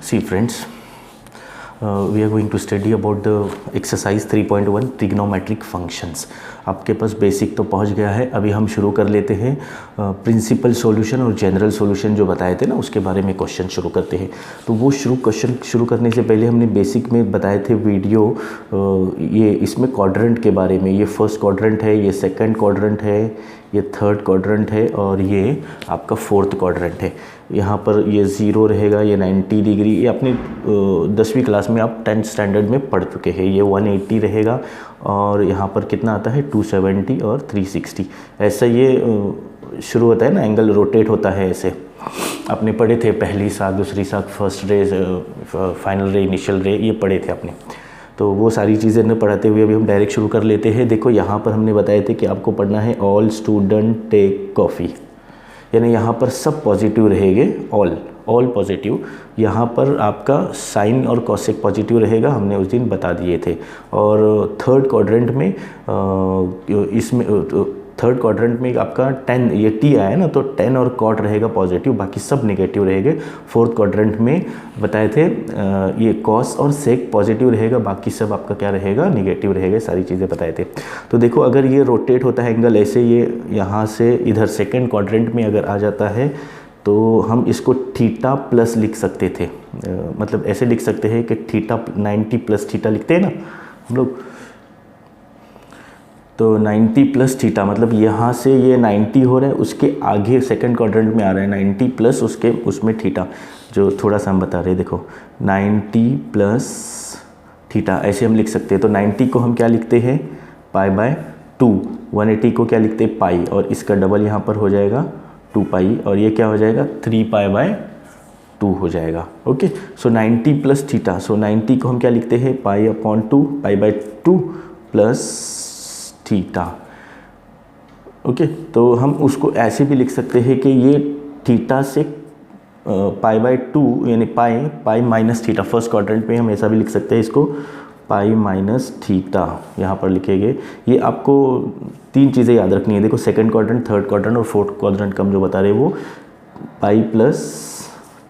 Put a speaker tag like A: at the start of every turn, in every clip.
A: See friends, we are going to study about the exercise 3.1 trigonometric functions. आपके पास basic तो पहुंच गया है। अभी हम शुरू कर लेते हैं प्रिंसिपल सॉल्यूशन और जनरल सॉल्यूशन जो बताए थे ना, उसके बारे में क्वेश्चन शुरू करते हैं। तो वो क्वेश्चन शुरू करने से पहले हमने बेसिक में बताए थे वीडियो, ये इसमें क्वाड्रेंट के बारे में। ये फर्स्ट क्वाड्रेंट है, ये सेकंड क्वाड्रेंट है, ये थर्ड क्वाड्रेंट है और ये आपका फोर्थ क्वाड्रेंट है। यहाँ पर ये 0 रहेगा, ये 90 डिग्री, ये अपनी 10वीं क्लास में आप 10th स्टैंडर्ड में पढ़ चुके हैं। ये 180 रहेगा और यहाँ पर कितना आता है 270 और 360। ऐसा ये शुरू होता है ना, एंगल रोटेट होता है ऐसे। आपने पढ़े थे पहली साख, दूसरी साख, फर्स्ट रे, फाइनल रे, इनिशियल रे, ये पढ़े थे आपने। तो वो सारी चीज़ें न पढ़ाते हुए अभी हम डायरेक्ट शुरू कर लेते हैं। देखो यहाँ पर हमने बताए थे कि आपको पढ़ना है ऑल स्टूडेंट टेक कॉफ़ी, यानी यहाँ पर सब पॉजिटिव रहेंगे, ऑल पॉजिटिव। यहाँ पर आपका साइन और कॉसेक पॉजिटिव रहेगा, हमने उस दिन बता दिए थे। और थर्ड क्वाड्रेंट में थर्ड क्वाड्रेंट में आपका 10, ये टी आया ना, तो 10 और कॉट रहेगा पॉजिटिव, बाकी सब नेगेटिव रहेंगे। फोर्थ क्वाड्रेंट में बताए थे ये कॉस और सेक पॉजिटिव रहेगा, बाकी सब आपका क्या रहेगा, नेगेटिव रहेगा। सारी चीज़ें बताए थे। तो देखो अगर ये रोटेट होता है एंगल ऐसे, ये यहाँ से इधर सेकेंड क्वाड्रेंट में अगर आ जाता है तो हम इसको थीटा प्लस लिख सकते थे। मतलब ऐसे लिख सकते हैं कि थीटा 90 प्लस थीटा लिखते हैं ना हम लोग, तो 90 प्लस थीटा मतलब यहाँ से ये 90 हो रहा है, उसके आगे सेकंड क्वाड्रेंट में आ रहा है 90 प्लस उसमें थीटा, जो थोड़ा सा हम बता रहे हैं। देखो 90 प्लस थीटा ऐसे हम लिख सकते हैं। तो 90 को हम क्या लिखते हैं, पाई बाय 2, 180 को क्या लिखते हैं, पाई, और इसका डबल यहाँ पर हो जाएगा 2 पाई, और ये क्या हो जाएगा 3 पाई बाय 2 हो जाएगा। ओके, सो 90 प्लस थीटा, सो 90 को हम क्या लिखते हैं, pi upon 2, pi by 2 plus theta. Okay, तो हम उसको ऐसे भी लिख सकते हैं कि ये थीटा से पाई बाय 2 यानी पाई माइनस थीटा। फर्स्ट क्वाड्रेंट में हम ऐसा भी लिख सकते हैं इसको, पाई माइनस थीटा यहाँ पर लिखेंगे। ये आपको 3 चीज़ें याद रखनी है। देखो सेकंड क्वाड्रेंट, थर्ड क्वाड्रेंट और फोर्थ क्वाड्रेंट का हम जो बता रहे हैं वो पाई प्लस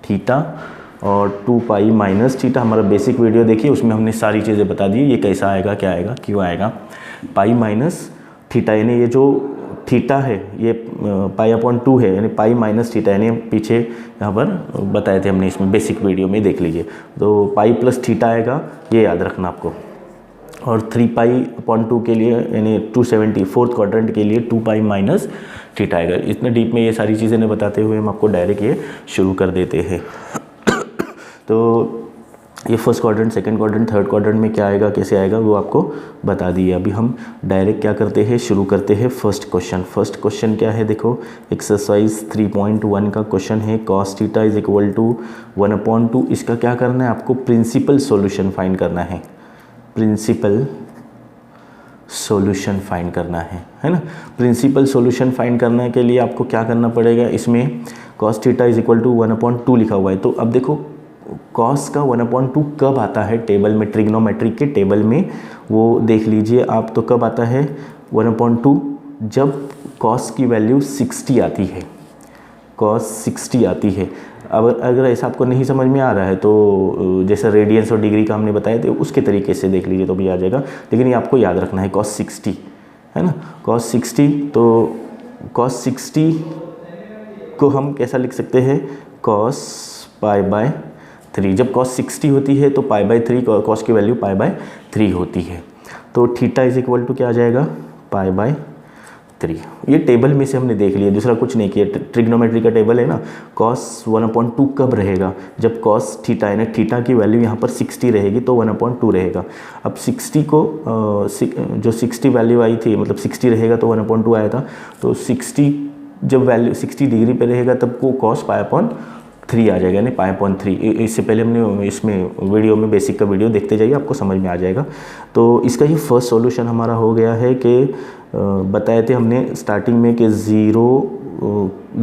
A: थीटा और 2 पाई माइनस थीटा। हमारा बेसिक वीडियो देखिए, उसमें हमने सारी चीज़ें बता दी, ये कैसा आएगा, क्या आएगा, क्यों आएगा। पाई माइनस थीटा यानी ये जो थीटा है ये पाई अपॉन 2 है, यानी पाई माइनस थीटा, यानी पीछे यहाँ पर बताए थे हमने, इसमें बेसिक वीडियो में देख लीजिए। तो पाई प्लस थीटा आएगा, ये याद रखना आपको। और 3 पाई अपॉन 2 के लिए यानी 270, फोर्थ क्वाड्रेंट के लिए 2 पाई माइनस थीटा आएगा। इतने डीप में ये सारी चीज़ें ने बताते हुए हम आपको डायरेक्ट ये शुरू कर देते हैं। तो ये first quadrant, second quadrant, third quadrant में क्या आएगा, कैसे आएगा, वो आपको बता दिए। अभी हम डायरेक्ट क्या करते हैं, शुरू करते हैं फर्स्ट क्वेश्चन। फर्स्ट क्वेश्चन क्या है, देखो एक्सरसाइज 3.1 का क्वेश्चन है, cos theta is equal to 1/2। इसका क्या करना है, आपको प्रिंसिपल सॉल्यूशन फाइंड करना है। प्रिंसिपल सॉल्यूशन फाइंड करना है ना। प्रिंसिपल सॉल्यूशन फाइंड करने के लिए आपको क्या करना पड़ेगा, इसमें cos theta is equal to 1/2 लिखा हुआ है। तो अब देखो cos का 1/2 कब आता है टेबल में, ट्रिग्नोमेट्रिक के टेबल में, वो देख लीजिए आप। तो कब आता है 1/2, जब cos की वैल्यू 60 आती है, cos 60 आती है। अब अगर ऐसा आपको नहीं समझ में आ रहा है तो जैसा रेडियंस और डिग्री का हमने बताया था उसके तरीके से देख लीजिए तो भी आ जाएगा, लेकिन ये आपको याद रखना है cos 60 है ना, cos 60। तो cos 60 को हम कैसा लिख सकते हैं, cos पाई बाय 3। जब cos 60 होती है तो पाई बाय 3, cos की वैल्यू पाई बाय 3 होती है। तो थीटा इज इक्वल टू क्या आ जाएगा, पाई बाय 3। ये टेबल में से हमने देख लिया, दूसरा कुछ नहीं किया। ट्रिग्नोमेट्री का टेबल है ना। cos 1/2 कब रहेगा, जब cos थीटा है ना, थीटा की वैल्यू यहाँ पर 60 रहेगी तो 1/2 रहेगा। अब 60 को जो 60 वैल्यू आई थी, मतलब 60 रहेगा तो 1/2 आया था। तो 60 जब वैल्यू 60 डिग्री पे रहेगा तब को cos पाई अपॉन 3 आ जाएगा, यानी पाई अपॉन 3। इससे पहले हमने इसमें वीडियो में बेसिक का वीडियो देखते जाइए, आपको समझ में आ जाएगा। तो इसका ये फर्स्ट सॉल्यूशन हमारा हो गया है कि बताए थे हमने स्टार्टिंग में कि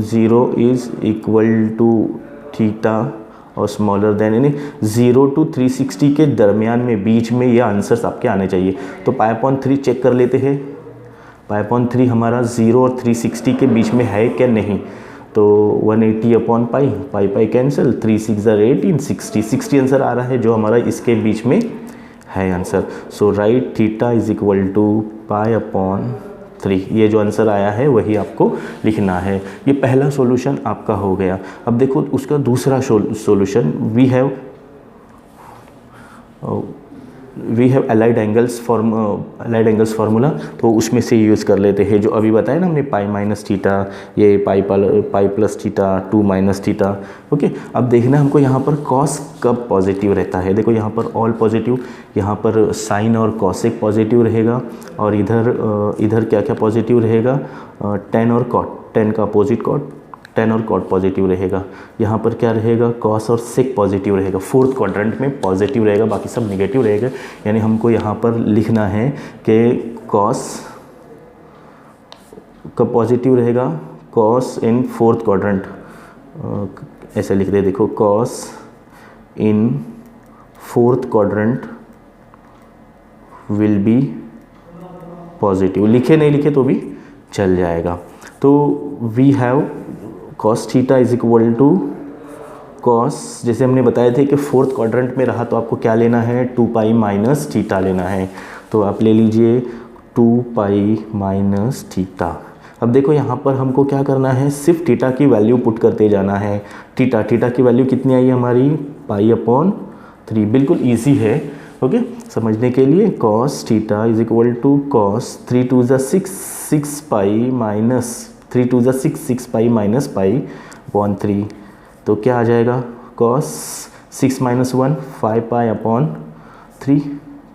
A: 0 इज़ इक्वल टू थीटा और स्मॉलर देन, यानी 0 to 360 के दरमियान में, बीच में ये आंसर्स आपके आने चाहिए। तो पाई अपॉन 3 चेक कर लेते हैं, पाई अपॉन 3 हमारा 0 और 360 के बीच में है क्या नहीं। तो 180 upon pi, pi pi cancel, 3 6 18, 60 answer आ रहा है जो हमारा इसके बीच में है answer. So right theta is equal to pi upon 3, ये जो आंसर आया है वही आपको लिखना है। ये पहला सॉल्यूशन आपका हो गया। अब देखो उसका दूसरा solution, we have allied angles formula, तो उसमें से यूज़ कर लेते हैं जो अभी बताया ना हमने, पाई माइनस थीटा, ये pi plus theta 2 minus theta. Okay, अब देखना हमको यहाँ पर कॉस कब पॉजिटिव रहता है। देखो यहाँ पर ऑल पॉजिटिव, यहाँ पर साइन और कॉसेक पॉजिटिव रहेगा, और इधर क्या क्या पॉजिटिव रहेगा, टेन और कॉट, टेन का अपोजिट कॉट, टेन और कॉट पॉजिटिव रहेगा। यहाँ पर क्या रहेगा, कॉस और सेक पॉजिटिव रहेगा। फोर्थ क्वाड्रेंट में पॉजिटिव रहेगा, बाकी सब नेगेटिव रहेगा। यानी हमको यहाँ पर लिखना है कि कॉस कब पॉजिटिव रहेगा, कॉस इन फोर्थ क्वाड्रेंट, ऐसे लिख दे, देखो cos in fourth quadrant will be positive. लिखे नहीं लिखे तो भी चल जाएगा। तो we have cos theta is equal to cos, जैसे हमने बताए थे कि फोर्थ क्वाड्रेंट में रहा तो आपको क्या लेना है, 2 पाई माइनस थीटा लेना है। तो आप ले लीजिए 2 पाई माइनस थीटा। अब देखो यहाँ पर हमको क्या करना है, सिर्फ थीटा की वैल्यू पुट करते जाना है। थीटा की वैल्यू कितनी आई हमारी, पाई अपॉन 3, बिल्कुल ईजी है। ओके, समझने के लिए cos theta is equal to cos 3 2 6, 6 pi minus 3 2 6, 6 pi minus pi upon 3। तो क्या आ जाएगा, cos 6 minus 1, 5 pi upon 3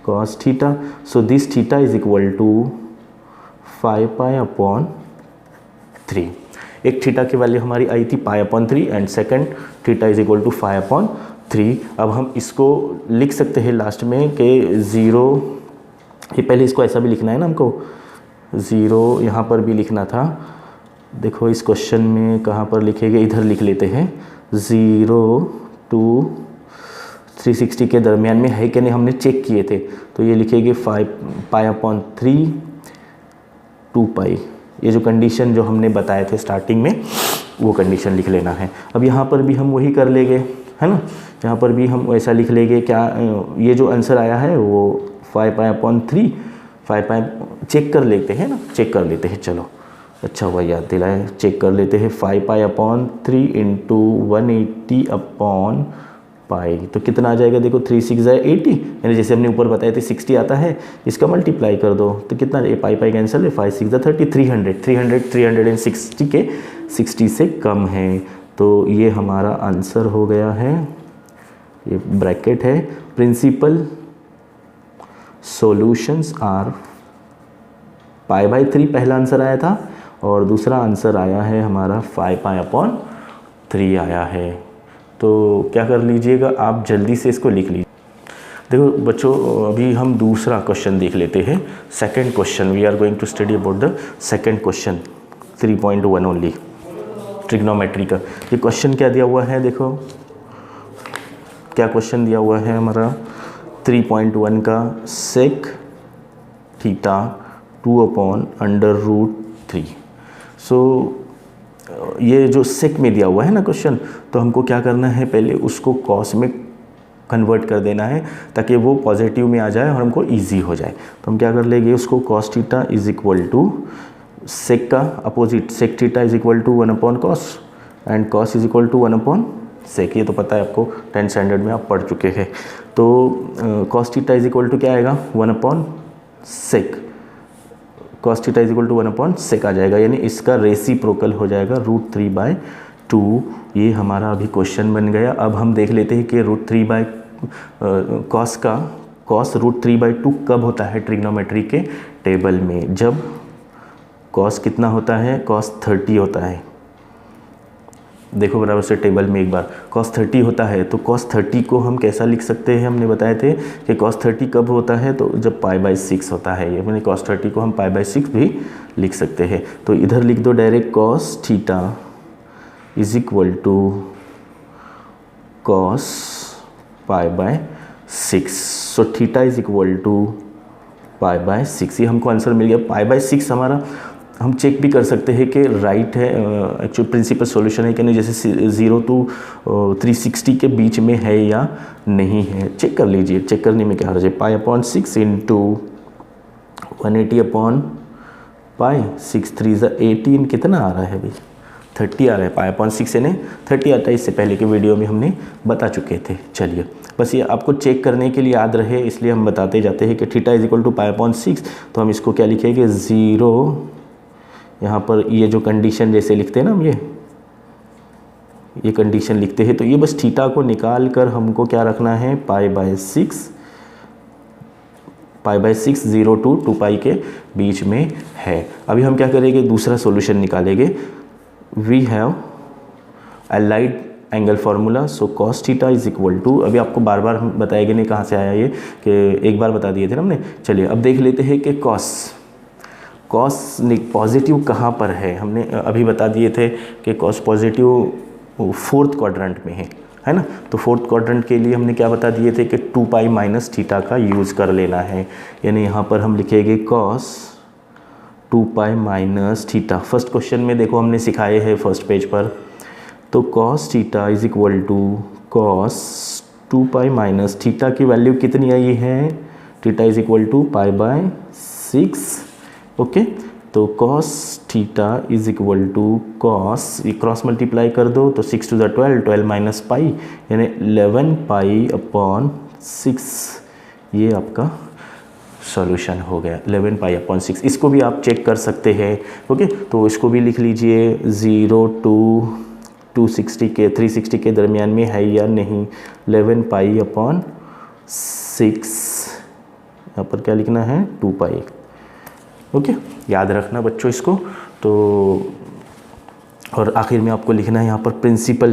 A: cos theta. So this theta is equal to 5 pi upon 3। एक थीटा की वैल्यू हमारी आई थी pi upon 3 and second theta is equal to 5 upon 3। अब हम इसको लिख सकते हैं लास्ट में कि 0, ये पहले इसको ऐसा भी लिखना है ना हमको, 0 यहाँ पर भी लिखना था। देखो इस क्वेश्चन में कहाँ पर लिखेंगे, इधर लिख लेते हैं, 0 to 360 के दरमियान में है कि नहीं हमने चेक किए थे। तो ये लिखेंगे 5 पाई अपॉन 3 2 पाई, ये जो कंडीशन जो हमने बताए थे स्टार्टिंग में वो कंडीशन लिख लेना है। अब यहाँ पर भी हम वही कर लेंगे, है ना, यहाँ पर भी हम ऐसा लिख लेंगे। क्या ये जो आंसर आया है वो 5 पाई अपॉन 3, 5 पाई चेक कर लेते हैं ना, चेक कर लेते हैं, चलो अच्छा हुआ याद दिलाए, चेक कर लेते हैं। 5 पाई अपॉन 3 इंटू 180 अपॉन पाई, तो कितना आ जाएगा, देखो 3 6 80, यानी जैसे हमने ऊपर बताए थे 60 आता है, इसका मल्टीप्लाई कर दो तो कितना, ये पाई पाई कैंसिल है, 5 6 30, 360 के 60 से कम है। तो ये हमारा आंसर हो गया है, ये ब्रैकेट है, principal solutions are pi by 3 पहला आंसर आया था, और दूसरा आंसर आया है हमारा 5 पाई अपॉन 3 आया है। तो क्या कर लीजिएगा आप, जल्दी से इसको लिख लीजिए। देखो बच्चों, अभी हम दूसरा क्वेश्चन देख लेते हैं। Second question, we are going to study about the second question 3.1 only, trigonometry का। ये क्वेश्चन क्या दिया हुआ है, देखो क्या क्वेश्चन दिया हुआ है हमारा 3.1 का, सेक थीटा 2 अपॉन √3। सो ये जो सेक में दिया हुआ है ना क्वेश्चन, तो हमको क्या करना है, पहले उसको कॉस में कन्वर्ट कर देना है ताकि वो पॉजिटिव में आ जाए और हमको इजी हो जाए। तो हम क्या कर लेंगे, उसको cos theta is equal to sec का opposite, sec theta is equal to 1 upon cos and cos is equal to 1 upon sec. ये तो पता है आपको, 10th स्टैंडर्ड में आप पढ़ चुके हैं। तो cos theta is equal to क्या आएगा, 1 upon sec, cos theta is equal to 1 upon sec आ जाएगा, यानी इसका रेसिप्रोकल हो जाएगा √3/2। ये हमारा अभी क्वेश्चन बन गया। अब हम देख लेते हैं कि कॉस √3/2 कब होता है ट्रिग्नोमेट्री के टेबल में, जब कॉस कितना होता है, कॉस 30 होता है। देखो बराबर से टेबल में एक बार, cos 30 होता है, तो cos 30 को हम कैसा लिख सकते हैं, हमने बताए थे कि cos 30 कब होता है, तो जब π/6 होता है। ये मैंने cos 30 को हम π/6 भी लिख सकते हैं। तो इधर लिख दो direct, cos theta is equal to cos π/6। So theta is equal to π/6, ये हमको आंसर मिल गया। π/6 हमारा हम चेक भी कर सकते हैं कि राइट है, एक्चुअल प्रिंसिपल सॉल्यूशन है कि नहीं, जैसे 0 to 360 के बीच में है या नहीं है। चेक कर लीजिए, चेक करने में क्या हर्ज है। पाई अपॉन 6 इंटू 180 अपॉन पाई, 6 3 18 कितना आ रहा है अभी, 30 आ रहा है। पाई अपॉन 6 यानी 30 आता है, इससे पहले के वीडियो में हमने बता चुके थे। चलिए बस ये आपको चेक करने के लिए याद रहे, इसलिए हम बताते जाते हैं कि theta is equal to pi upon 6। तो हम इसको क्या लिखेंगे, 0, यहाँ पर ये जो कंडीशन जैसे लिखते हैं ना हम, ये कंडीशन लिखते हैं, तो ये बस थीटा को निकाल कर हमको क्या रखना है, पाई बाय 6, 0 to 2 पाई के बीच में है। अभी हम क्या करेंगे, दूसरा सॉल्यूशन निकालेंगे। We have allied angle formula, so cos theta is equal to, अभी आपको बार बार बताएंगे नहीं कहाँ से आया ये, कि एक बार बता दिए थे ना हमने। चलिए अब देख लेते हैं कि कॉस पॉजिटिव कहाँ पर है। हमने अभी बता दिए थे कि कॉस पॉजिटिव फोर्थ क्वाड्रेंट में है ना। तो फोर्थ क्वाड्रेंट के लिए हमने क्या बता दिए थे कि 2 पाई माइनस थीटा का यूज़ कर लेना है। यानी यहाँ पर हम लिखेंगे cos 2 pi minus theta. First question में देखो हमने सिखाए हैं फर्स्ट पेज पर। तो cos theta is equal to cos 2 pi minus theta की वैल्यू कितनी आई है, theta is equal to pi by 6। Okay, तो cos theta is equal to cos, ये क्रॉस मल्टीप्लाई कर दो तो 6 to the 12, 12 माइनस पाई यानी 11 पाई अपॉन 6। ये आपका सॉल्यूशन हो गया, 11 पाई अपॉन 6। इसको भी आप चेक कर सकते हैं। ओके, तो इसको भी लिख लीजिए, 0 to 260 के 360 के दरमियान में है या नहीं, 11 पाई अपॉन 6, यहाँ पर क्या लिखना है, 2 पाई। ओके, याद रखना बच्चों इसको। तो और आखिर में आपको लिखना है यहाँ पर प्रिंसिपल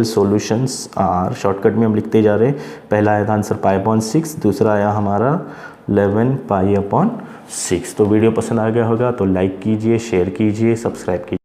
A: सॉल्यूशंस आर, शॉर्टकट में हम लिखते जा रहे हैं। पहला आया था आंसर पाई अपॉन 6, दूसरा आया हमारा 11 पाई अपॉन 6। तो वीडियो पसंद आ गया होगा तो लाइक कीजिए, शेयर कीजिए, सब्सक्राइब कीजिए।